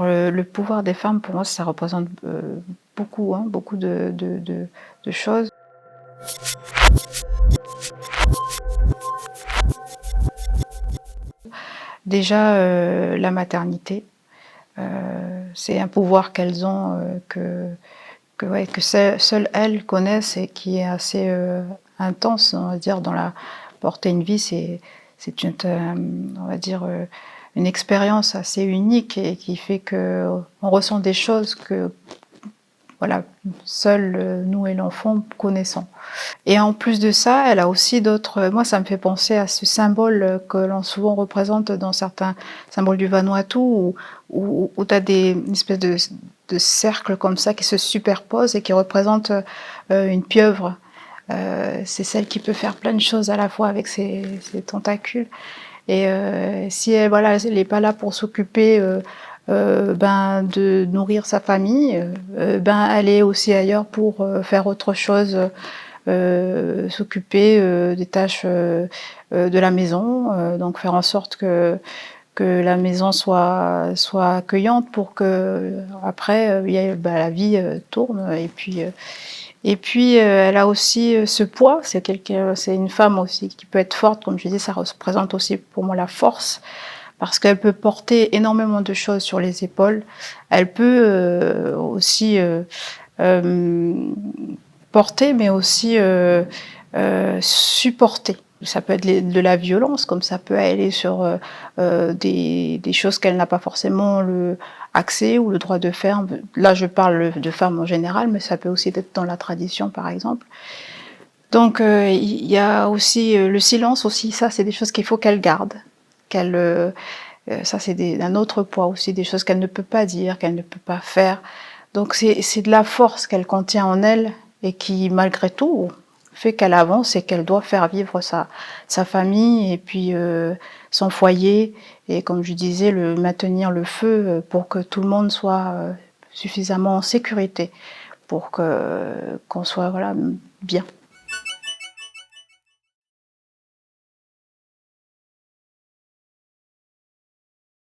le pouvoir des femmes, pour moi, ça représente beaucoup, hein, beaucoup de choses. Déjà, la maternité, c'est un pouvoir qu'elles ont, ouais, que seules elles connaissent et qui est assez intense, on va dire, dans la porter une vie, c'est une, on va dire, une expérience assez unique et qui fait que on ressent des choses que, voilà, seuls nous et l'enfant connaissons. Et en plus de ça, elle a aussi d'autres. Moi, ça me fait penser à ce symbole que l'on souvent représente dans certains symboles du Vanuatu, où tu as une espèce de cercles comme ça qui se superposent et qui représentent une pieuvre. C'est celle qui peut faire plein de choses à la fois avec ses tentacules. Et si elle, voilà, elle n'est pas là pour s'occuper de nourrir sa famille, elle est aussi ailleurs pour faire autre chose. S'occuper des tâches de la maison, donc faire en sorte que la maison soit accueillante pour que après la vie tourne et puis elle a aussi ce poids, c'est une femme aussi qui peut être forte, comme je disais, ça représente aussi pour moi la force parce qu'elle peut porter énormément de choses sur les épaules. Elle peut aussi porter, mais aussi supporter. Ça peut être de la violence, comme ça peut aller sur des choses qu'elle n'a pas forcément accès ou le droit de faire. Là, je parle de femmes en général, mais ça peut aussi être dans la tradition, par exemple. Donc, il y a aussi le silence aussi. Ça, c'est des choses qu'il faut qu'elle garde. Ça, c'est un autre poids aussi, des choses qu'elle ne peut pas dire, qu'elle ne peut pas faire. Donc, c'est de la force qu'elle contient en elle et qui, malgré tout, fait qu'elle avance et qu'elle doit faire vivre sa famille et puis son foyer. Et comme je disais, maintenir le feu pour que tout le monde soit suffisamment en sécurité pour qu'on soit, voilà, bien.